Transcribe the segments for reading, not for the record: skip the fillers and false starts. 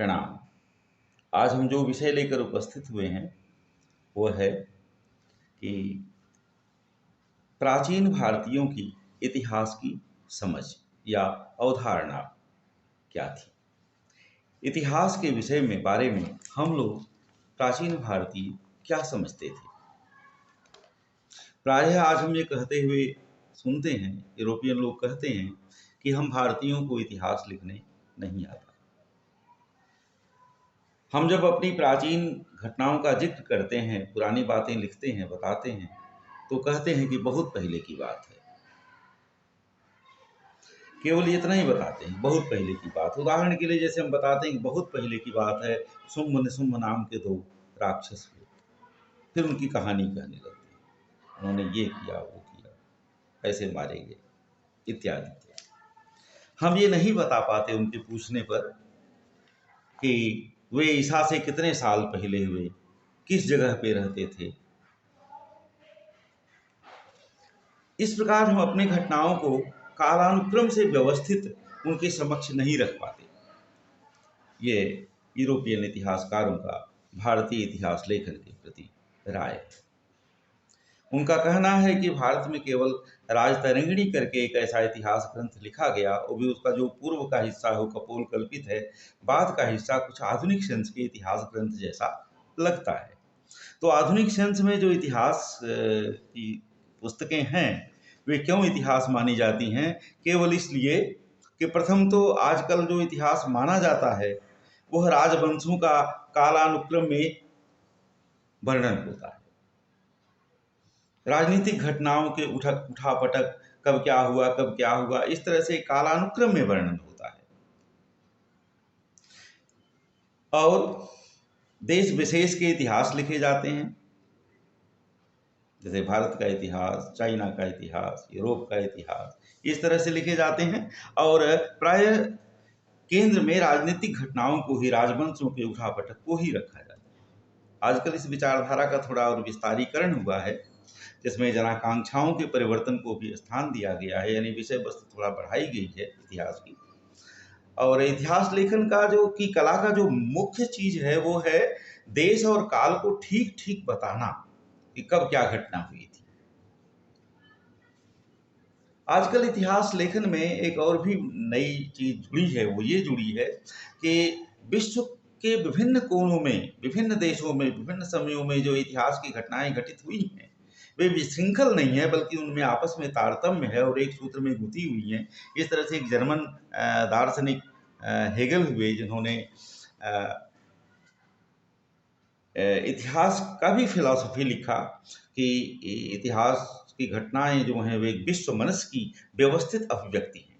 प्रणाम। आज हम जो विषय लेकर उपस्थित हुए हैं वो है कि प्राचीन भारतीयों की इतिहास की समझ या अवधारणा क्या थी। इतिहास के विषय में बारे में हम लोग प्राचीन भारतीय क्या समझते थे। प्रायः आज हम ये कहते हुए सुनते हैं, यूरोपियन लोग कहते हैं कि हम भारतीयों को इतिहास लिखने नहीं आता। हम जब अपनी प्राचीन घटनाओं का जिक्र करते हैं, पुरानी बातें लिखते हैं, बताते हैं, तो कहते हैं कि बहुत पहले की बात है। केवल इतना ही बताते हैं, बहुत पहले की बात। उदाहरण के लिए जैसे हम बताते हैं कि बहुत पहले की बात है, शुंभ निशुंभ नाम के दो राक्षस हुए। फिर उनकी कहानी कहने लगते हैं, उन्होंने ये किया, वो किया, ऐसे मारे गए, इत्यादि इत्यादि। हम ये नहीं बता पाते उनके पूछने पर कि वे ईसा से कितने साल पहले हुए, किस जगह पे रहते थे। इस प्रकार हम अपने घटनाओं को कालानुक्रम से व्यवस्थित उनके समक्ष नहीं रख पाते। ये यूरोपियन इतिहासकारों का भारतीय इतिहास लेखन के प्रति राय है। उनका कहना है कि भारत में केवल राजतरंगिणी करके एक ऐसा इतिहास ग्रंथ लिखा गया, वो भी उसका जो पूर्व का हिस्सा है वो कपोल कल्पित है, बाद का हिस्सा कुछ आधुनिक सेंस के इतिहास ग्रंथ जैसा लगता है। तो आधुनिक सेंस में जो इतिहास की पुस्तकें हैं वे क्यों इतिहास मानी जाती हैं? केवल इसलिए कि प्रथम तो आजकल जो इतिहास माना जाता है वह राजवंशों का कालानुक्रम में वर्णन होता है। राजनीतिक घटनाओं के उठापटक, कब क्या हुआ, इस तरह से कालानुक्रम में वर्णन होता है। और देश विशेष के इतिहास लिखे जाते हैं, जैसे भारत का इतिहास, चाइना का इतिहास, यूरोप का इतिहास, इस तरह से लिखे जाते हैं। और प्राय केंद्र में राजनीतिक घटनाओं को ही, राजवंशों के उठापटक को ही रखा जाता है। आजकल इस विचारधारा का थोड़ा और विस्तारीकरण हुआ है, जिसमें जनाकांक्षाओं के परिवर्तन को भी स्थान दिया गया है, यानी विषय वस्तु थोड़ा बढ़ाई गई है इतिहास की। और इतिहास लेखन का की कला का जो मुख्य चीज है वो है देश और काल को ठीक ठीक बताना कि कब क्या घटना हुई थी। आजकल इतिहास लेखन में एक और भी नई चीज जुड़ी है, वो ये जुड़ी है कि विश्व के विभिन्न कोनों में, विभिन्न देशों में, विभिन्न समयों में जो इतिहास की घटनाएं घटित हुई हैं वे विशृंखल नहीं है, बल्कि उनमें आपस में तारतम्य है और एक सूत्र में गुथी हुई हैं। इस तरह से एक जर्मन दार्शनिक हेगल हुए, जिन्होंने इतिहास का भी फिलॉसफी लिखा कि इतिहास की घटनाएं जो हैं वे विश्व मनस की व्यवस्थित अभिव्यक्ति हैं।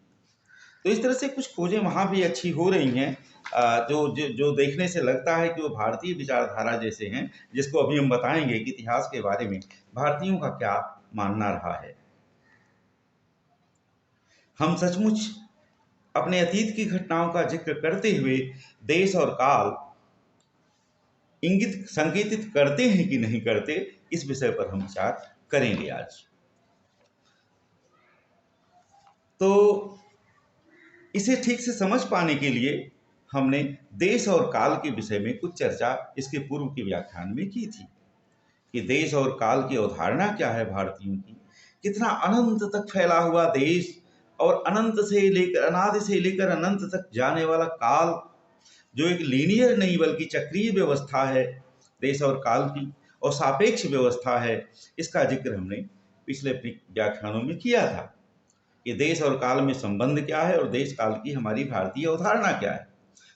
तो इस तरह से कुछ खोजें वहाँ भी अच्छी हो रही हैं, जो देखने से लगता है कि वो भारतीय विचारधारा जैसे हैं, जिसको अभी हम बताएंगे कि इतिहास के बारे में भारतीयों का क्या मानना रहा है। हम सचमुच अपने अतीत की घटनाओं का जिक्र करते हुए देश और काल इंगित संकेतित करते हैं कि नहीं करते, इस विषय पर हम विचार करेंगे आज। तो इसे ठीक से समझ पाने के लिए हमने देश और काल के विषय में कुछ चर्चा इसके पूर्व के व्याख्यान में की थी कि देश और काल की अवधारणा क्या है भारतीयों की। कितना अनंत तक फैला हुआ देश और अनंत से लेकर, अनादि से लेकर अनंत तक जाने वाला काल, जो एक लीनियर नहीं बल्कि चक्रीय व्यवस्था है देश और काल की, और सापेक्ष व्यवस्था है, इसका जिक्र हमने पिछले व्याख्यानों में किया था कि देश और काल में संबंध क्या है और देश काल की हमारी भारतीय अवधारणा क्या है,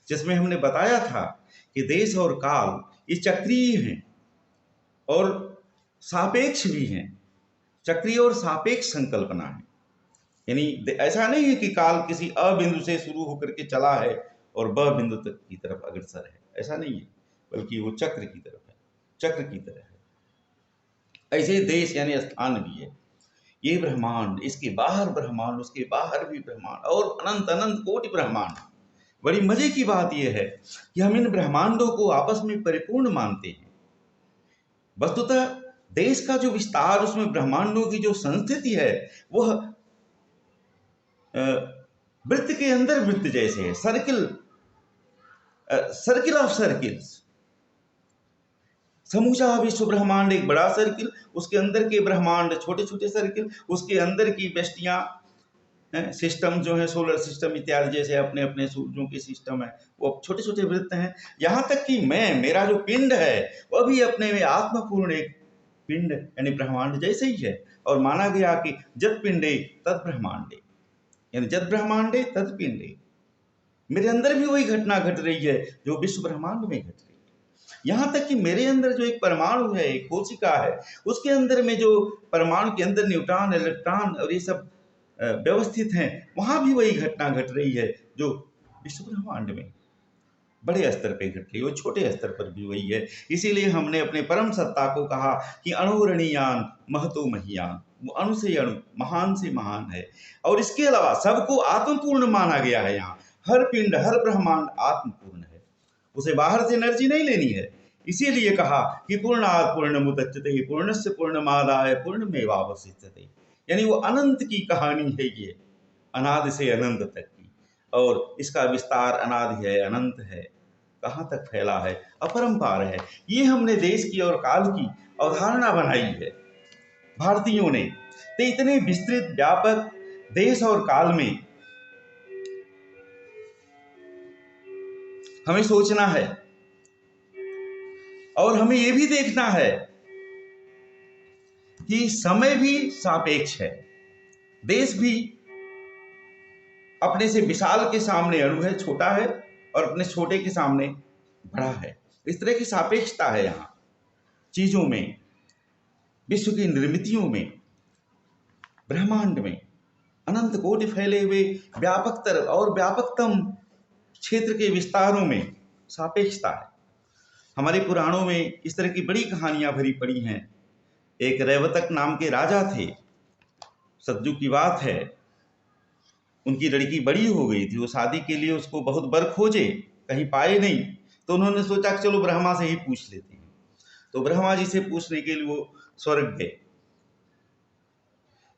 जिसमें हमने बताया था कि देश और काल ये चक्रीय हैं और सापेक्ष भी हैं। चक्रीय और सापेक्ष संकल्पना है, यानी ऐसा नहीं है कि काल किसी अ बिंदु से शुरू होकर के चला है और ब बिंदु तक की तरफ अग्रसर है, ऐसा नहीं है, बल्कि वो चक्र की तरफ है, चक्र की तरह है। ऐसे देश यानी स्थान भी है, ये ब्रह्मांड, इसके बाहर ब्रह्मांड, उसके बाहर भी ब्रह्मांड और अनंत अनंत कोटि ब्रह्मांड। बड़ी मजे की बात यह है कि हम इन ब्रह्मांडों को आपस में परिपूर्ण मानते हैं। वस्तुतः देश का जो विस्तार, उसमें ब्रह्मांडों की जो संस्थिति है वह वृत्त के अंदर वृत्त जैसे है, सर्किल सर्किल ऑफ सर्किल्स, समूचा विश्व ब्रह्मांड एक बड़ा सर्किल, उसके अंदर के ब्रह्मांड छोटे छोटे सर्किल, उसके अंदर की व्यष्टियां, सिस्टम जो है सोलर सिस्टम इत्यादि, जैसे अपने अपने सूर्यों के सिस्टम है, वो छोटे छोटे वृत्त हैं। यहाँ तक कि मेरा जो पिंड है वह भी अपने में आत्मपूर्ण एक पिंड यानी ब्रह्मांड जैसे ही है। और माना गया कि जत पिंडे तद ब्रह्मांडे, यानी जत ब्रह्मांडे तद पिंडे, मेरे अंदर भी वही घटना घट रही है जो विश्व ब्रह्मांड में घट रही है। यहाँ तक कि मेरे अंदर जो एक परमाणु है, एक कोशिका है, उसके अंदर में जो परमाणु के अंदर न्यूट्रॉन, इलेक्ट्रॉन और ये सब व्यवस्थित हैं, वहां भी वही घटना घट रही है जो विश्व ब्रह्मांड में बड़े स्तर पे घट रही है, वो छोटे स्तर पर भी वही है। इसीलिए हमने अपने परम सत्ता को कहा कि अणुरणीयान महतो महियान, वो अणु से अणु, महान से महान है। और इसके अलावा सबको आत्मपूर्ण माना गया है। यहाँ हर पिंड, हर ब्रह्मांड आत्मपूर्ण है, उसे बाहर से एनर्जी नहीं लेनी है। इसीलिए कहा कि पूर्णात् पूर्णमुदच्यते पूर्णस्य पूर्णमादाय पूर्णमेवावशिष्यते, यानी वो अनंत की कहानी है, ये अनादि से अनंत तक की, और इसका विस्तार अनादि है, अनंत है, कहाँ तक फैला है, अपरंपार है। ये हमने देश की और काल की अवधारणा बनाई है भारतीयों ने। तो इतने विस्तृत व्यापक देश और काल में हमें सोचना है, और हमें ये भी देखना है कि समय भी सापेक्ष है। देश भी अपने से विशाल के सामने अणु है, छोटा है, और अपने छोटे के सामने बड़ा है। इस तरह की सापेक्षता है यहाँ चीजों में, विश्व की निर्मितियों में, ब्रह्मांड में, अनंत कोटि फैले हुए व्यापकतर और व्यापकतम क्षेत्र के विस्तारों में सापेक्षता है। हमारे पुराणों में इस तरह की बड़ी कहानियां भरी पड़ी हैं। एक रैवतक नाम के राजा थे, सतयुग की बात है। उनकी लड़की बड़ी हो गई थी, वो शादी के लिए उसको बहुत बर खोजे, कहीं पाए नहीं, तो उन्होंने सोचा कि चलो ब्रह्मा से ही पूछ लेते हैं। तो ब्रह्मा जी से पूछने के लिए वो स्वर्ग गए।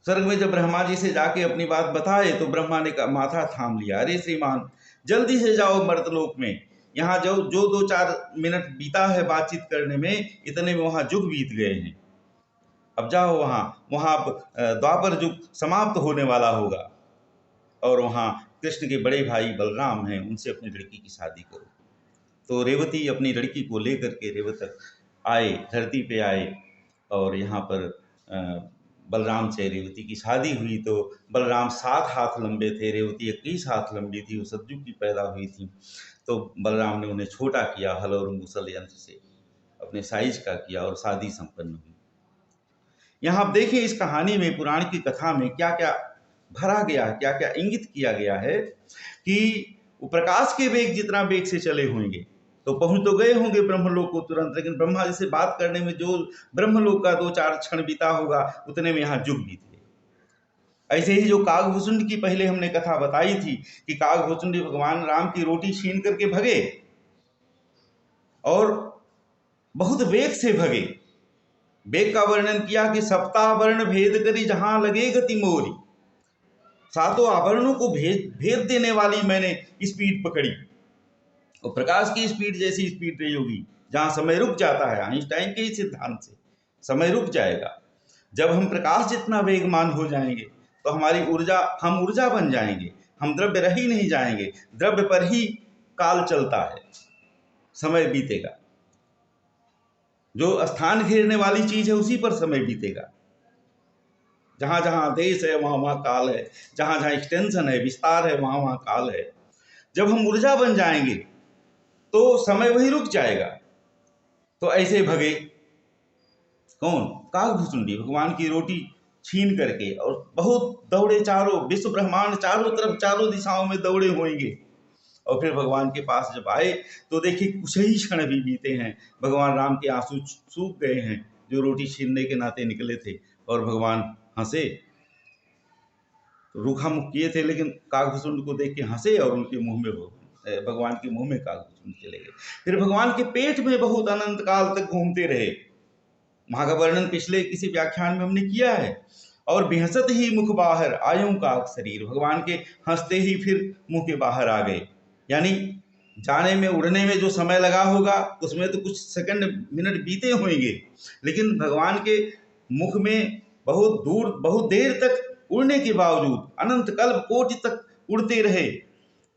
स्वर्ग में जब ब्रह्मा जी से जाके अपनी बात बताए तो ब्रह्मा ने माथा थाम लिया, अरे श्रीमान जल्दी से जाओ मर्तलोक में, यहाँ जो जो 2-4 मिनट बीता है बातचीत करने में, इतने में वहाँ युग बीत गए हैं। अब जाओ वहाँ द्वापर युग समाप्त होने वाला होगा, और वहाँ कृष्ण के बड़े भाई बलराम हैं, उनसे अपनी लड़की की शादी करो। तो रेवती अपनी लड़की को लेकर के रेवतक आए, धरती पे आए, और यहाँ पर बलराम से रेवती की शादी हुई। तो बलराम 7 हाथ लंबे थे, रेवती 21 हाथ लंबी थी, वो सतयुग की पैदा हुई थी। तो बलराम ने उन्हें छोटा किया, हल और मूसल यंत्र से अपने साइज का किया, और शादी संपन्न हुई। यहाँ आप देखें इस कहानी में, पुराण की कथा में क्या क्या भरा गया है, क्या क्या इंगित किया गया है कि वो प्रकाश के वेग जितना वेग से चले होंगे तो पहुंच तो गए होंगे ब्रह्मलोक को तुरंत, लेकिन ब्रह्मा जी से बात करने में जो ब्रह्मलोक का 2-4 क्षण बीता होगा, उतने में यहाँ युग बीत गए। ऐसे ही जो कागभूषुंड की पहले हमने कथा बताई थी कि कागभूषुंड भगवान राम की रोटी छीन करके भगे, और बहुत वेग से भगे। वेग का वर्णन किया कि सप्ताह वर्ण भेद करी जहां लगे गति मोरी, 7 आभरणों को भेद देने वाली मैंने स्पीड पकड़ी। और प्रकाश की स्पीड जैसी स्पीड रही होगी, जहां समय रुक जाता है, आइंस्टाइन के ही सिद्धांत से समय रुक जाएगा। जब हम प्रकाश जितना वेगमान हो जाएंगे तो हमारी ऊर्जा, हम ऊर्जा बन जाएंगे, हम द्रव्य रह ही नहीं जाएंगे, द्रव्य पर ही काल चलता है, समय बीतेगा। जो स्थान घेरने वाली चीज है उसी पर समय बीतेगा। जहां जहां देश है वहां वहां काल है, जहां जहां एक्सटेंशन है, विस्तार है, वहां वहां काल है। जब हम ऊर्जा बन जाएंगे तो समय वही रुक जाएगा। तो ऐसे भगे कौन? कागभूषुंडी भगवान की रोटी छीन करके, और बहुत दौड़े, चारों विश्व ब्रह्मांड चारों तरफ, चारों दिशाओं में दौड़े होंगे। और फिर भगवान के पास जब आए तो देखिए कुछ ही क्षण भी बीते हैं, भगवान राम के आंसू सूख गए हैं जो रोटी छीनने के नाते निकले थे, और भगवान हंसे, रूखा मुख किए थे, लेकिन कागभूषुंड को देख के हंसे, और उनके मुंह में भगवान के मुंह में कागभूषुंड चले गए। फिर भगवान के पेट में बहुत अनंत काल तक घूमते रहे। वहां का वर्णन पिछले किसी व्याख्यान में हमने किया है। और बेहसत ही मुख बाहर आयों का शरीर, भगवान के हंसते ही फिर मुंह के बाहर आ गए, यानी जाने में उड़ने में जो समय लगा होगा उसमें तो कुछ सेकंड मिनट बीते होंगे, लेकिन भगवान के मुख में बहुत दूर बहुत देर तक उड़ने के बावजूद अनंत कल्प कोटि तक उड़ते रहे,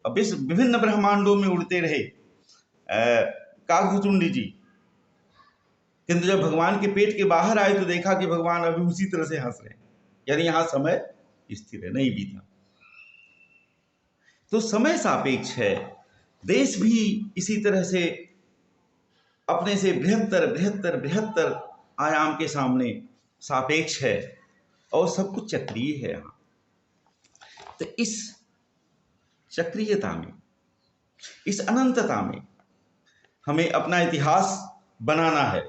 अब इस विभिन्न ब्रह्मांडों में उड़ते रहे काकभुचुंडी जी। किंतु जब भगवान के पेट के बाहर आए तो देखा कि भगवान अभी उसी तरह से हंस रहे हैं, यानी यहां समय स्थिर है, नहीं बीता। तो समय सापेक्ष है, देश भी इसी तरह से अपने से बृहत्तर बृहत्तर बृहत्तर आयाम के सामने सापेक्ष है और सब कुछ चक्रीय है यहाँ। तो इस चक्रीयता में, इस अनंतता में हमें अपना इतिहास बनाना है,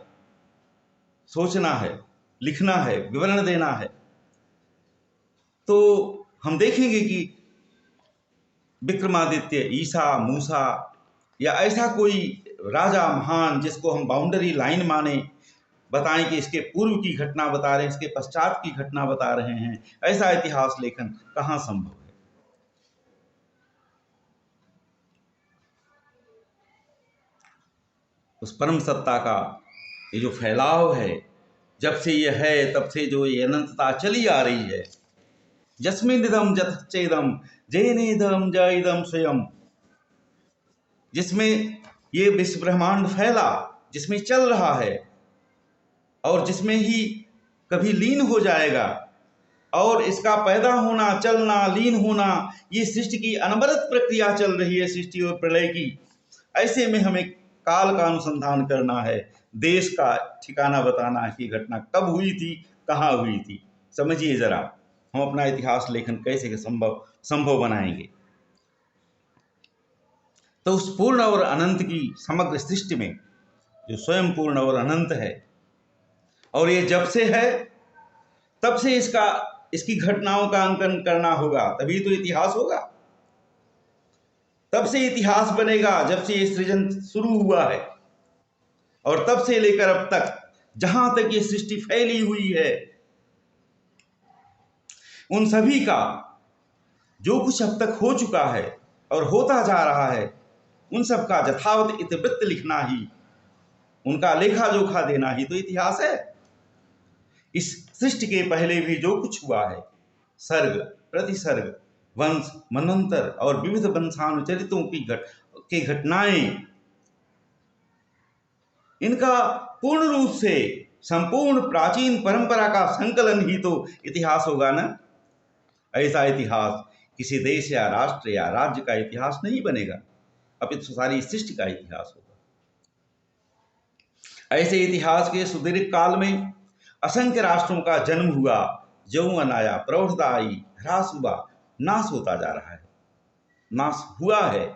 सोचना है, लिखना है, विवरण देना है। तो हम देखेंगे कि विक्रमादित्य, ईसा, मूसा या ऐसा कोई राजा महान जिसको हम बाउंड्री लाइन माने, बताएं कि इसके पूर्व की घटना बता रहे हैं, इसके पश्चात की घटना बता रहे हैं, ऐसा इतिहास लेखन कहाँ संभव है। उस परम सत्ता का ये जो फैलाव है, जब से ये है तब से जो ये अनंतता चली आ रही है, जस्मिनिदं जतश्चेदं जेनेदं जइदं स्वयं, जिसमें ये विश्व ब्रह्मांड फैला, जिसमें चल रहा है और जिसमें ही कभी लीन हो जाएगा, और इसका पैदा होना, चलना, लीन होना, ये सृष्टि की अनवरत प्रक्रिया चल रही है, सृष्टि और प्रलय की। ऐसे में हमें काल का अनुसंधान करना है, देश का ठिकाना बताना है कि घटना कब हुई थी, कहाँ हुई थी। समझिए जरा, हम अपना इतिहास लेखन कैसे संभव बनाएंगे। तो उस पूर्ण और अनंत की समग्र सृष्टि में जो स्वयं पूर्ण और अनंत है, और ये जब से है तब से इसकी घटनाओं का अंकन करना होगा, तभी तो इतिहास होगा। तब से इतिहास बनेगा जब से ये सृजन शुरू हुआ है, और तब से लेकर अब तक जहां तक ये सृष्टि फैली हुई है, उन सभी का जो कुछ अब तक हो चुका है और होता जा रहा है, उन सब का यथावत इतिवृत्त लिखना ही, उनका लेखा जोखा देना ही तो इतिहास है। इस सृष्टि के पहले भी जो कुछ हुआ है, सर्ग प्रतिसर्ग, वंश मनंतर और विविध वंशानुचरितों की घटनाएं, इनका पूर्ण रूप से संपूर्ण प्राचीन परंपरा का संकलन ही तो इतिहास होगा ना। ऐसा इतिहास किसी देश या राष्ट्र या राज्य का इतिहास नहीं बनेगा, अपितु सारी सृष्टि का इतिहास होगा। ऐसे इतिहास के सुदीर्घ काल में असंख्य राष्ट्रों का जन्म हुआ, यौवन आया, प्रौढ़ता आई, ह्रास हुआ, नाश होता जा रहा है, नाश हुआ है,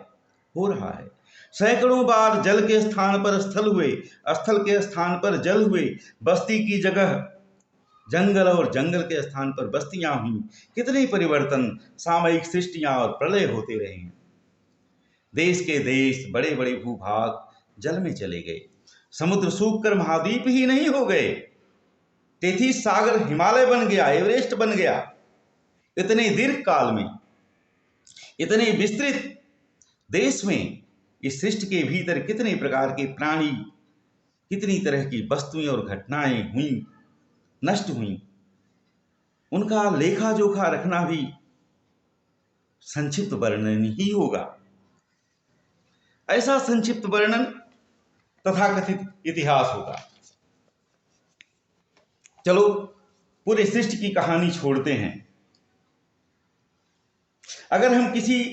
हो रहा है। सैकड़ों बार जल के स्थान पर स्थल हुए, स्थल के स्थान पर जल हुए, बस्ती की जगह जंगल और जंगल के स्थान पर बस्तियां हुई। कितने परिवर्तन, सामयिक सृष्टियां और प्रलय होते रहे हैं। देश के देश, बड़े बड़े भूभाग जल में चले गए, समुद्र सूख कर महाद्वीप ही नहीं हो गए, तेथीस सागर हिमालय बन गया, एवरेस्ट बन गया। इतने दीर्घ काल में, इतने विस्तृत देश में, इस सृष्टि के भीतर कितने प्रकार के प्राणी, कितनी तरह की वस्तुएं और घटनाएं हुई, नष्ट हुई, उनका लेखा जोखा रखना भी संक्षिप्त वर्णन ही होगा। ऐसा संक्षिप्त वर्णन तथाकथित इतिहास होगा। चलो पूरे सृष्टि की कहानी छोड़ते हैं। अगर हम किसी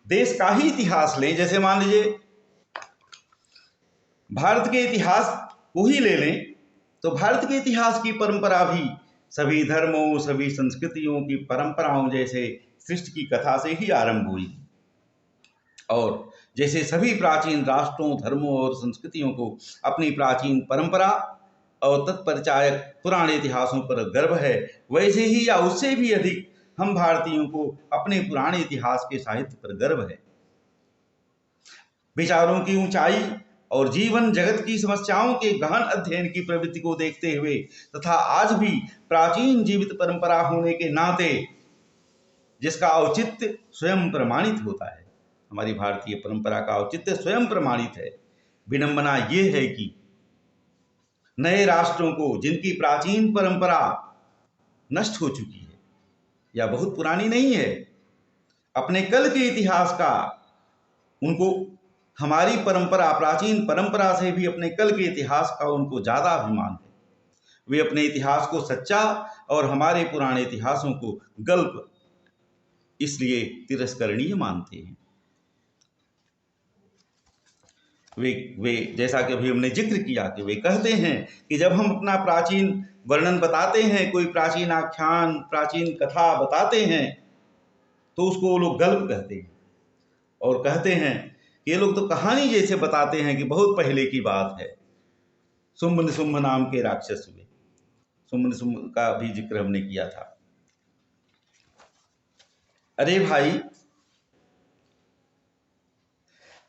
देश का ही इतिहास लें, जैसे मान लीजिए भारत के इतिहास को ही ले लें, तो भारत के इतिहास की परंपरा भी सभी धर्मों, सभी संस्कृतियों की परंपराओं जैसे सृष्टि की कथा से ही आरंभ हुई। और जैसे सभी प्राचीन राष्ट्रों, धर्मों और संस्कृतियों को अपनी प्राचीन परंपरा और तत्परिचायक पुराने इतिहासों पर गर्व है, वैसे ही या उससे भी अधिक हम भारतीयों को अपने पुराने इतिहास के साहित्य पर गर्व है। विचारों की ऊंचाई और जीवन जगत की समस्याओं के गहन अध्ययन की प्रवृत्ति को देखते हुए तथा आज भी प्राचीन जीवित परंपरा होने के नाते जिसका औचित्य स्वयं प्रमाणित होता है, हमारी भारतीय परंपरा का औचित्य स्वयं प्रमाणित है। विडंबना ये है कि नए राष्ट्रों को जिनकी प्राचीन परंपरा नष्ट हो चुकी है या बहुत पुरानी नहीं है, अपने कल के इतिहास का उनको हमारी परंपरा, प्राचीन परंपरा से भी अपने कल के इतिहास का उनको ज्यादा अभिमान है। वे अपने इतिहास को सच्चा और हमारे पुराने इतिहासों को गल्प इसलिए तिरस्करणीय मानते हैं। वे जैसा कि अभी हमने जिक्र किया कि वे कहते हैं कि जब हम अपना प्राचीन वर्णन बताते हैं, कोई प्राचीन आख्यान, प्राचीन कथा बताते हैं, तो उसको वो लोग गल्प कहते हैं और कहते हैं कि ये लोग तो कहानी जैसे बताते हैं कि बहुत पहले की बात है। शुंभ निशुंभ नाम के राक्षस हुए, शुंभ निशुंभ का भी जिक्र हमने किया था। अरे भाई,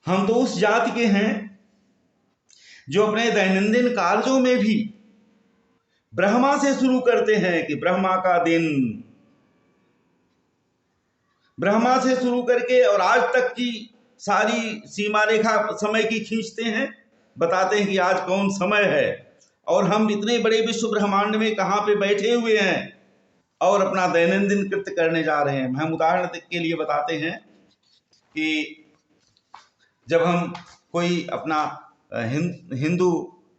हम तो उस जाति के हैं जो अपने दैनंदिन कार्यों में भी ब्रह्मा से शुरू करते हैं कि ब्रह्मा का दिन, ब्रह्मा से शुरू करके और आज तक की सारी सीमा रेखा समय की खींचते हैं, बताते हैं कि आज कौन समय है और हम इतने बड़े विश्व ब्रह्मांड में कहाँ पे बैठे हुए हैं और अपना दैनंदिन कृत्य करने जा रहे हैं। हम उदाहरण के लिए बताते हैं कि जब हम कोई अपना हिंदू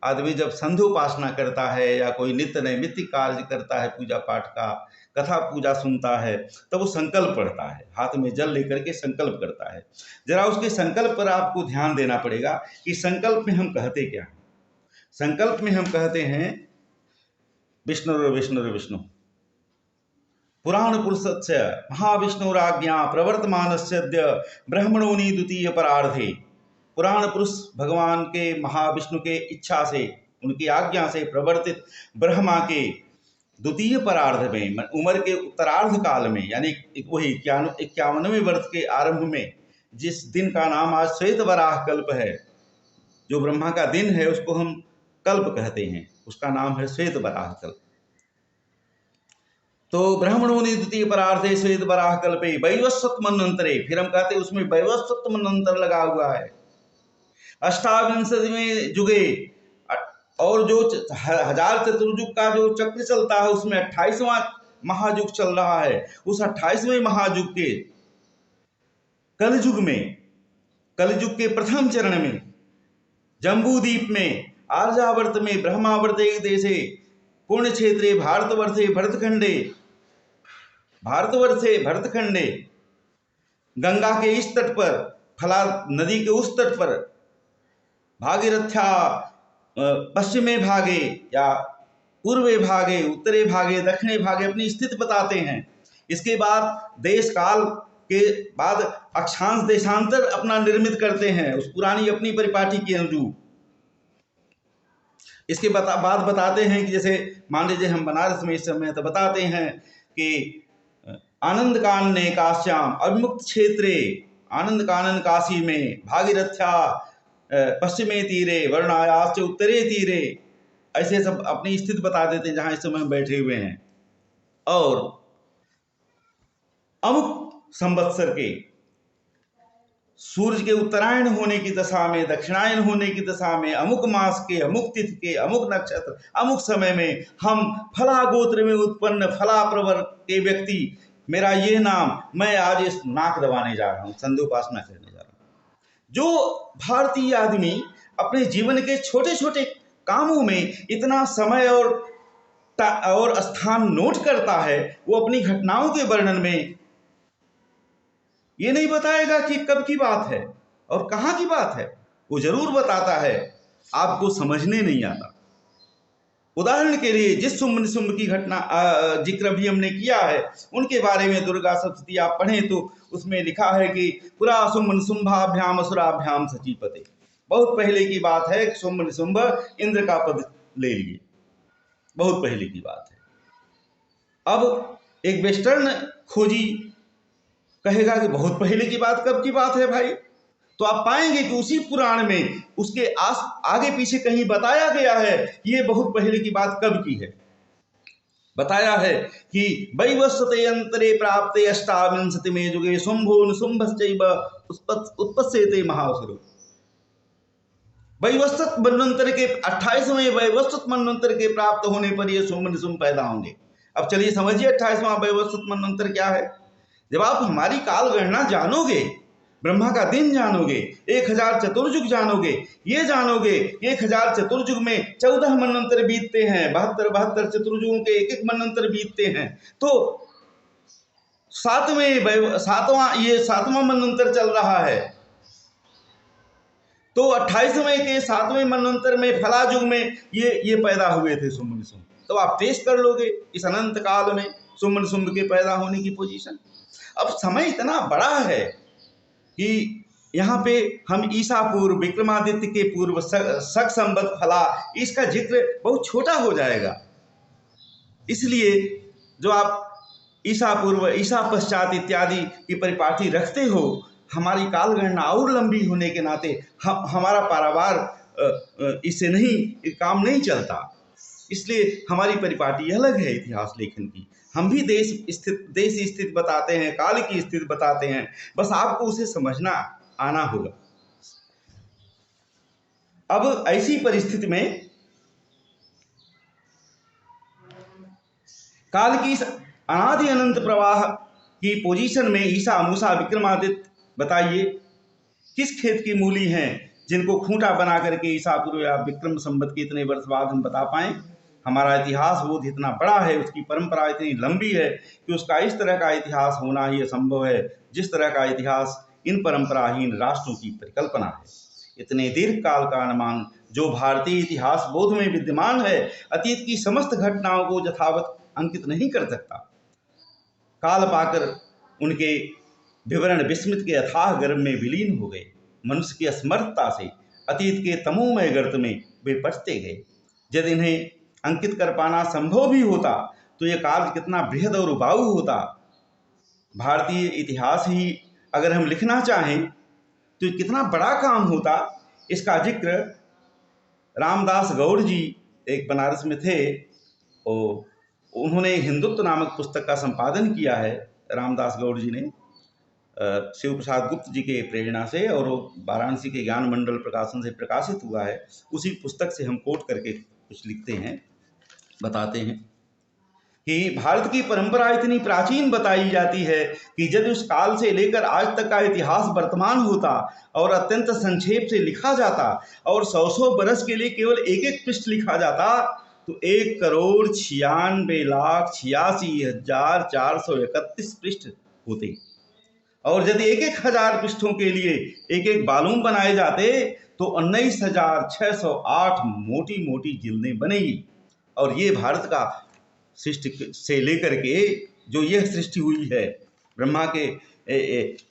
आदमी जब संध्या उपासना करता है या कोई नित्य नैमित्तिक कार्य करता है, पूजा पाठ का, कथा पूजा सुनता है, तब वो संकल्प पढ़ता है, हाथ में जल लेकर के संकल्प करता है। जरा उसके संकल्प पर आपको ध्यान देना पड़ेगा कि संकल्प में हम कहते क्या हैं। संकल्प में हम कहते हैं विष्णु पुराण पुरुषस्य महाविष्णुराज्ञा प्रवर्तमानस्यद्य ब्रह्मणोनि द्वितीय परार्धे। पुराण पुरुष भगवान के महाविष्णु के इच्छा से, उनकी आज्ञा से प्रवर्तित ब्रह्मा के द्वितीय परार्ध में, उम्र के उत्तरार्ध काल में, यानी वही 51वें वर्ष के आरंभ में, जिस दिन का नाम आज श्वेत वराह कल्प है, जो ब्रह्मा का दिन है उसको हम कल्प कहते हैं, उसका नाम है श्वेत वराह कल्प। तो ब्रह्मणोनि द्वितीय परार्धे श्वेत वराह कल्पे वैवस्वत मनवंतरे, फिर हम कहते हैं उसमें वैवस्वत मनवंतर लगा हुआ है। अष्टाविंशतिवें युगे, और जो 1000 चतुर्युग का जो चक्र चलता है उसमें 28वां महायुग चल रहा है। उस 28वें महायुग के कलयुग में, कलयुग के प्रथम चरण में, जम्बूद्वीप में, आर्यावर्त में, ब्रह्मावर्ते देशे, पूर्ण क्षेत्रे भारतवर्षे भरतखंडे, गंगा के इस तट पर, फला नदी के उस तट पर, भागीरथ्या पश्चिमे भागे या पूर्वे भागे, उत्तरे भागे, दक्षिणे भागे अपनी स्थिति बताते हैं। इसके बाद देश काल के बाद अक्षांश देशांतर अपना निर्मित करते हैं उस पुरानी अपनी परिपाटी के अनुरूप। इसके बाद बताते हैं कि जैसे मान लीजिए हम बनारस में इस समय तो बताते हैं कि आनंद कानने काश्याम अविमुक्त क्षेत्रे, आनंद कानन काशी में, भागीरथ्या पश्चिमे तीरे, वर्णायास उत्तरे तीरे, ऐसे सब अपनी स्थिति बता देते हैं जहां इस समय बैठे हुए हैं। और अमुक संवत्सर के सूर्य के उत्तरायण होने की दशा में, दक्षिणायन होने की दशा में, अमुक मास के, अमुक तिथि के, अमुक नक्षत्र, अमुक समय में हम फला गोत्र में उत्पन्न फला प्रवर के व्यक्ति, मेरा ये नाम, मैं आज इस नाक दबाने जा रहा हूँ, संध्या उपासना करने जा रहा हूँ। जो भारतीय आदमी अपने जीवन के छोटे छोटे कामों में इतना समय और स्थान नोट करता है, वो अपनी घटनाओं के वर्णन में ये नहीं बताएगा कि कब की बात है और कहाँ की बात है, वो जरूर बताता है, आपको समझने नहीं आता। उदाहरण के लिए जिस शुंभ निशुंभ की घटना जिक्र भी हमने किया है, उनके बारे में दुर्गा सप्तशती आप पढ़ें तो उसमें लिखा है कि पुरा शुंभ निशुंभाभ्याम असुराभ्याम सचीपते। बहुत पहले की बात है, शुंभ निशुंभ इंद्र का पद ले लिए, बहुत पहले की बात है। अब एक वेस्टर्न खोजी कहेगा कि बहुत पहले की बात, कब की बात है भाई? तो आप पाएंगे कि उसी पुराण में उसके आगे पीछे कहीं बताया गया है कि ये बहुत पहले की बात कब की है। बताया है कि वैवस्वते अंतरे प्राप्ते अष्टाविंशति में युगे शुंभो निशुंभश्चैव उत्पत्स्यते महासुर। वैवस्वत मनवंतर के 28वें वैवस्वत मनवंतर के प्राप्त होने पर ये सोम निशुंभ पैदा होंगे। अब चलिए समझिए 28वां वैवस्वत मनवंतर क्या है। जब आप हमारी काल गणना जानोगे, ब्रह्मा का दिन जानोगे, 1000 चतुर्युग जानोगे, ये जानोगे 1000 चतुर्युग में 14 मनवंतर बीतते हैं, 72 चतुर्युगों के एक एक मनवंतर बीतते हैं, तो सातवां मनवंतर चल रहा है। तो 28वें के 7वें मनवंतर में फलायुग में ये पैदा हुए थे सुम्न सुम्भ। तो आप टेस्ट कर लोगे इस अनंत काल में सुम्न सुम्भ के पैदा होने की पोजीशन। अब समय इतना बड़ा है कि यहाँ पे हम ईसा पूर्व, विक्रमादित्य के पूर्व, शक संवत फला, इसका जिक्र बहुत छोटा हो जाएगा। इसलिए जो आप ईसा पूर्व, ईसा पश्चात इत्यादि की परिपाटी रखते हो, हमारी काल गणना और लंबी होने के नाते हमारा पारावार इससे नहीं काम नहीं चलता। इसलिए हमारी परिपाटी अलग है इतिहास लेखन की। हम भी देश स्थित बताते हैं, काल की स्थिति बताते हैं, बस आपको उसे समझना आना होगा। अब ऐसी परिस्थिति में काल की अनादि अनंत प्रवाह की पोजीशन में ईसा, मूसा, विक्रमादित्य बताइए किस खेत की मूली हैं जिनको खूंटा बना करके ईसा पूर्व या विक्रम संवत के इतने वर्ष बाद हम बता पाएं। हमारा इतिहास बोध इतना बड़ा है, उसकी परंपरा इतनी लंबी है कि उसका इस तरह का इतिहास होना ही असंभव है जिस तरह का इतिहास इन परंपराहीन राष्ट्रों की परिकल्पना है। इतने दीर्घ काल का अनुमान जो भारतीय इतिहास बोध में विद्यमान है, अतीत की समस्त घटनाओं को यथावत अंकित नहीं कर सकता। काल पाकर उनके विवरण विस्मृत के अथाह गर्भ में विलीन हो गए। मनुष्य की असमर्थता से अतीत के तमोमय गर्त में वे पचते गए। यदि इन्हें अंकित कर पाना संभव भी होता तो यह काल कितना बृहद और उबाऊ होता। भारतीय इतिहास ही अगर हम लिखना चाहें तो कितना बड़ा काम होता। इसका जिक्र रामदास गौड़ जी एक बनारस में थे और उन्होंने हिंदुत्व नामक पुस्तक का संपादन किया है। रामदास गौड़ जी ने शिव प्रसाद गुप्त जी के प्रेरणा से, और वो वाराणसी के ज्ञान मंडल प्रकाशन से प्रकाशित हुआ है। उसी पुस्तक से हम कोट करके कुछ लिखते हैं, बताते हैं कि भारत की परंपरा इतनी प्राचीन बताई जाती है कि यदि उस काल से लेकर आज तक का इतिहास वर्तमान होता और अत्यंत संक्षेप से लिखा जाता और 100 बरस के लिए केवल एक एक पृष्ठ लिखा जाता तो 1,96,86,431 पृष्ठ होते। और यदि एक एक हजार पृष्ठों के लिए एक एक वॉल्यूम बनाए जाते तो 19,608 मोटी मोटी जिल्दें बनेगी। और ये भारत का सृष्टि से लेकर के जो यह सृष्टि हुई है, ब्रह्मा के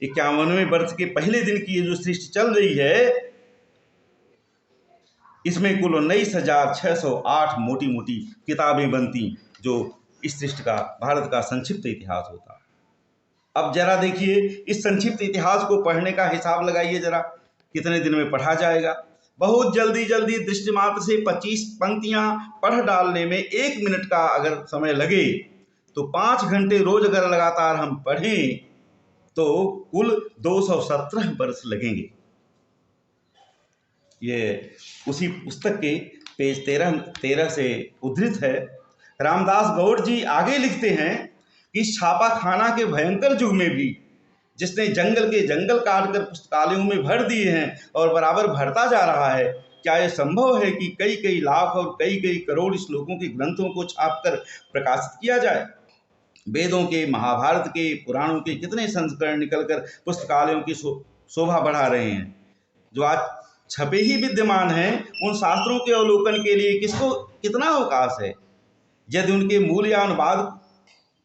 51वें वर्ष के पहले दिन की ये जो सृष्टि चल रही है, इसमें कुल 19,608 मोटी मोटी किताबें बनती जो इस सृष्टि का, भारत का संक्षिप्त इतिहास होता। अब जरा देखिए इस संक्षिप्त इतिहास को पढ़ने का हिसाब लगाइए जरा, कितने दिन में पढ़ा जाएगा। बहुत जल्दी दृष्टि मात्र से 25 पंक्तियां पढ़ डालने में 1 मिनट का अगर समय लगे तो 5 घंटे रोज अगर लगातार हम पढ़ें तो कुल 217 वर्ष लगेंगे। ये उसी पुस्तक के पेज 13 से उद्धृत है। रामदास गौड़ जी आगे लिखते हैं कि छापा खाना के भयंकर युग में भी जिसने जंगल के जंगल काटकर पुस्तकालयों में भर दिए हैं और बराबर भरता जा रहा है, क्या यह संभव है कि कई कई लाख और कई कई करोड़ श्लोकों के ग्रंथों को छापकर प्रकाशित किया जाए। वेदों के, महाभारत के, पुराणों के कितने संस्करण निकलकर पुस्तकालयों की शोभा बढ़ा रहे हैं। जो आज छपे ही विद्यमान हैं उन शास्त्रों के अवलोकन के लिए किसको कितना अवकाश है। यदि उनके मूल या अनुवाद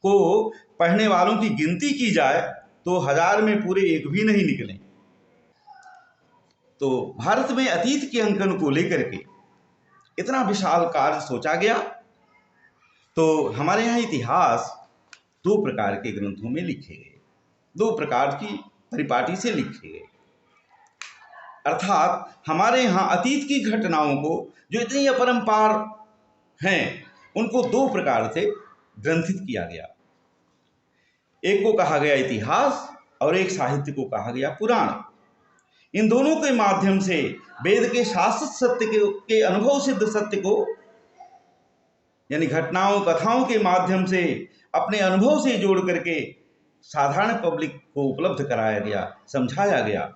को पढ़ने वालों की गिनती की जाए तो 1000 में पूरे एक भी नहीं निकले। तो भारत में अतीत के अंकन को लेकर के इतना विशाल कार्य सोचा गया। तो हमारे यहाँ इतिहास 2 प्रकार के ग्रंथों में लिखे गए, 2 प्रकार की परिपाटी से लिखे गए। अर्थात हमारे यहाँ अतीत की घटनाओं को जो इतनी अपरंपार हैं उनको 2 प्रकार से ग्रंथित किया गया। एक को कहा गया इतिहास और एक साहित्य को कहा गया पुराण। इन दोनों के माध्यम से वेद के शाश्वत सत्य के अनुभव सिद्ध सत्य को, यानी घटनाओं कथाओं के माध्यम से अपने अनुभव से जोड़ करके साधारण पब्लिक को उपलब्ध कराया गया, समझाया गया।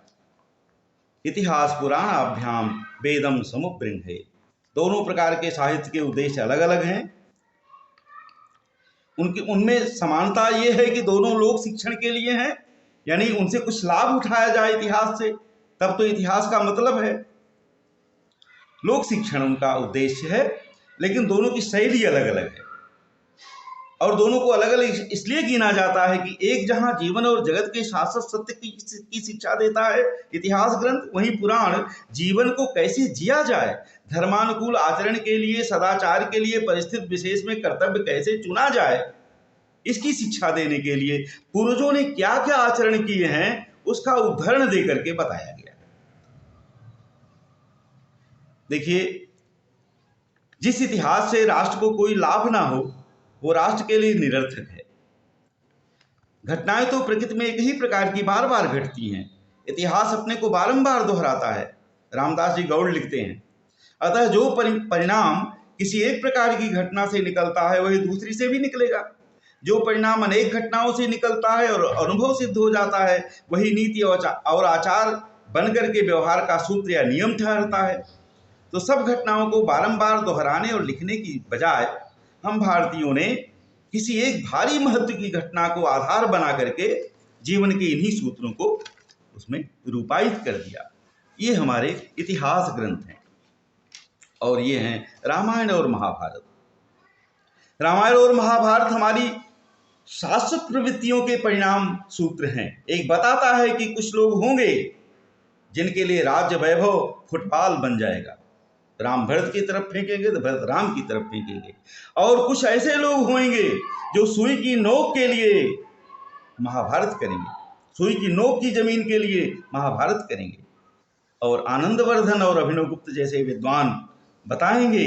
इतिहास पुराणाभ्याम वेदम समुपबृंहे। दोनों प्रकार के साहित्य के उद्देश्य अलग अलग हैं। उनमें समानता ये है कि दोनों लोक शिक्षण के लिए हैं, यानी उनसे कुछ लाभ उठाया जाए इतिहास से, तब तो इतिहास का मतलब है। लोक शिक्षण उनका उद्देश्य है, लेकिन दोनों की शैली अलग अलग है और दोनों को अलग अलग इसलिए गिना जाता है कि एक जहां जीवन और जगत के शाश्वत सत्य की शिक्षा देता है इतिहास ग्रंथ, वहीं पुराण जीवन को कैसे जिया जाए, धर्मानुकूल आचरण के लिए, सदाचार के लिए, परिस्थिति विशेष में कर्तव्य कैसे चुना जाए, इसकी शिक्षा देने के लिए पूर्वजों ने क्या क्या आचरण किए हैं उसका उदाहरण देकर के बताया गया। देखिए, जिस इतिहास से राष्ट्र को कोई लाभ ना हो वो राष्ट्र के लिए निरर्थक है। घटनाएं तो प्रकृति में एक ही प्रकार की बार बार घटती हैं, इतिहास अपने को बारंबार दोहराता है। रामदास जी गौड़ लिखते हैं, अतः जो परिणाम किसी एक प्रकार की घटना से निकलता है वही दूसरी से भी निकलेगा। जो परिणाम अनेक घटनाओं से निकलता है और अनुभव सिद्ध हो जाता है वही नीति और आचार बनकर के व्यवहार का सूत्र या नियम ठहरता है। तो सब घटनाओं को बारंबार दोहराने और लिखने की बजाय हम भारतीयों ने किसी एक भारी महत्व की घटना को आधार बना करके जीवन के इन्हीं सूत्रों को उसमें रूपायित कर दिया। ये हमारे इतिहास ग्रंथ हैं और ये हैं रामायण और महाभारत। रामायण और महाभारत हमारी शाश्वत प्रवृत्तियों के परिणाम सूत्र हैं। एक बताता है कि कुछ लोग होंगे जिनके लिए राज्य वैभव फुटबॉल बन जाएगा, राम भरत की तरफ फेंकेंगे तो भरत राम की तरफ फेंकेंगे, और कुछ ऐसे लोग होंगे जो सुई की नोक के लिए महाभारत करेंगे, सुई की नोक की जमीन के लिए महाभारत करेंगे। और आनंदवर्धन और अभिनवगुप्त जैसे विद्वान बताएंगे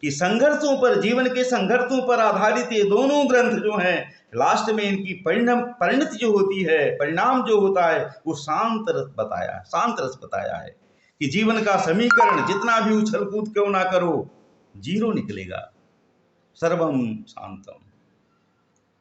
कि संघर्षों पर, जीवन के संघर्षों पर आधारित ये दोनों ग्रंथ जो हैं, लास्ट में इनकी परिणति जो होती है, परिणाम जो होता है वो शांत रस बताया है कि जीवन का समीकरण जितना भी उछल कूद क्यों ना करो जीरो निकलेगा, सर्वम शांतम।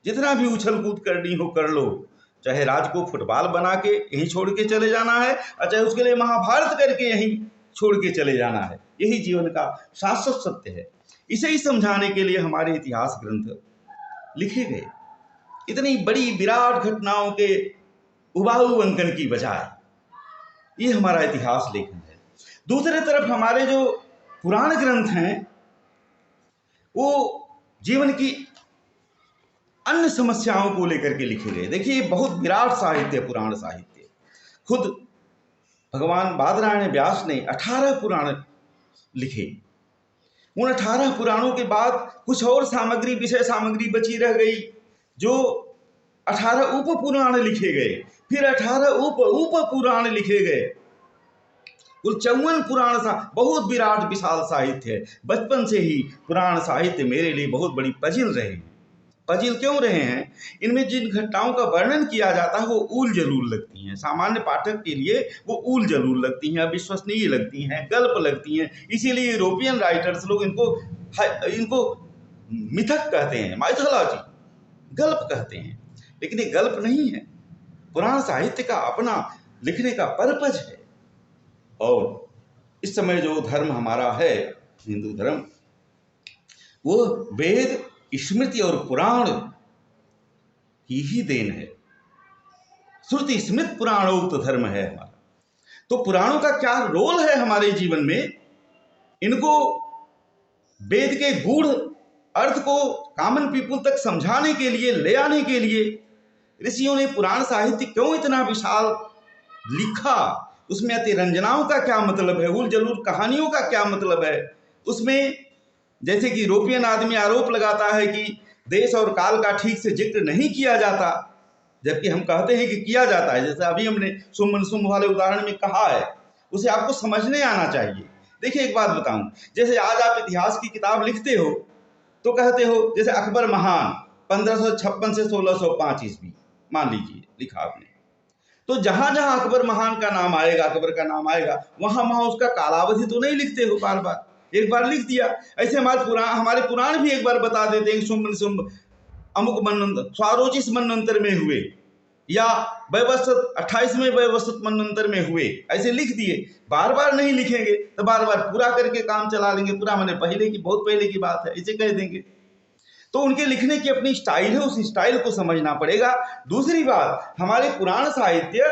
जितना भी उछल कूद करनी हो कर लो, चाहे राज को फुटबॉल बना के यहीं छोड़ के चले जाना है और चाहे उसके लिए महाभारत करके यहीं छोड़ के चले जाना है, यही जीवन का शाश्वत सत्य है। इसे ही समझाने के लिए हमारे इतिहास ग्रंथ लिखे गए। इतनी बड़ी विराट घटनाओं के हुबहू अंकन की बजाय ये हमारा इतिहास लेखन है। दूसरी तरफ हमारे जो पुराण ग्रंथ हैं वो जीवन की अन्य समस्याओं को लेकर के लिखे गए। देखिए, बहुत विराट साहित्य, पुराण साहित्य। खुद भगवान बादरायण व्यास ने 18 पुराण लिखे। उन 18 पुराणों के बाद कुछ और सामग्री, विषय सामग्री बची रह गई, जो 18 उप पुराण लिखे गए, फिर 18 उप पुराण लिखे गए, कुल 54 पुराण बहुत विराट विशाल साहित्य है। बचपन से ही पुराण साहित्य मेरे लिए बहुत बड़ी पजिल रहे हैं। पजिल क्यों रहे हैं? इनमें जिन घटनाओं का वर्णन किया जाता है वो ऊल जरूर लगती हैं, सामान्य पाठक के लिए वो ऊल जरूर लगती हैं, अविश्वसनीय लगती हैं, गल्प लगती हैं। इसीलिए यूरोपियन राइटर्स लोग इनको मिथक कहते हैं, माइथोलॉजी, गल्प कहते हैं। लेकिन ये गल्प नहीं है, पुराण साहित्य का अपना लिखने का पर्पज है। और इस समय जो धर्म हमारा है, हिंदू धर्म, वो वेद, स्मृति और पुराण की ही देन है। श्रुति स्मृत पुराणोक्त धर्म है हमारा। तो पुराणों का क्या रोल है हमारे जीवन में? इनको वेद के गूढ़ अर्थ को कॉमन पीपुल तक समझाने के लिए, ले आने के लिए ऋषियों ने पुराण साहित्य क्यों इतना विशाल लिखा, उसमें अतिरंजनाओं का क्या मतलब है, उल जलूल कहानियों का क्या मतलब है। उसमें जैसे कि यूरोपियन आदमी आरोप लगाता है कि देश और काल का ठीक से जिक्र नहीं किया जाता, जबकि हम कहते हैं कि किया जाता है। जैसे अभी हमने सुम वाले उदाहरण में कहा है, उसे आपको समझने आना चाहिए। देखिए, एक बात बताऊं, जैसे आज आप इतिहास की किताब लिखते हो तो कहते हो जैसे अकबर महान 1556 से 1605 ईस्वी मान लीजिए लिखा आपने, तो जहां जहां अकबर महान का नाम आएगा, अकबर का नाम आएगा, वहां वहां उसका कालावधि तो नहीं लिखते हो बार बार, एक बार लिख दिया। ऐसे हमारे पुराण भी एक बार बता देते हैं शुम्भ अमुक मनंतर स्वारोचिस मनंतर में हुए, या वैवस्वत 28वें वैवस्वत मनंतर में हुए, ऐसे लिख दिए। बार बार नहीं लिखेंगे तो बार बार पूरा करके काम चला लेंगे, पूरा मैंने पहले की, बहुत पहले की बात है, ऐसे कह देंगे। तो उनके लिखने की अपनी स्टाइल है, उस स्टाइल को समझना पड़ेगा। दूसरी बात, हमारे पुराण साहित्य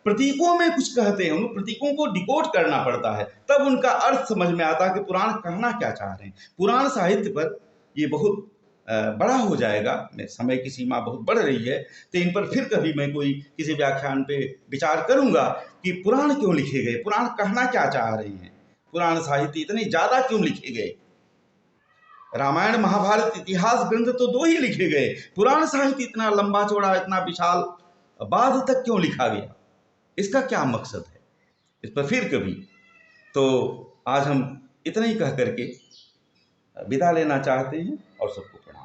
प्रतीकों में कुछ कहते हैं, उन प्रतीकों को डिकोड करना पड़ता है, तब उनका अर्थ समझ में आता है कि पुराण कहना क्या चाह रहे हैं। पुराण साहित्य पर ये बहुत बड़ा हो जाएगा, समय की सीमा बहुत बढ़ रही है, तो इन पर फिर कभी मैं कोई किसी व्याख्यान पे विचार करूंगा कि पुराण क्यों लिखे गए, पुराण कहना क्या चाह रहे हैं, पुराण साहित्य इतने ज्यादा क्यों लिखे गए। रामायण महाभारत इतिहास ग्रंथ तो 2 ही लिखे गए, पुराण साहित्य इतना लंबा चौड़ा, इतना विशाल बाद तक क्यों लिखा गया, इसका क्या मकसद है, इस पर फिर कभी। तो आज हम इतना ही कह करके विदा लेना चाहते हैं और सबको प्रणाम।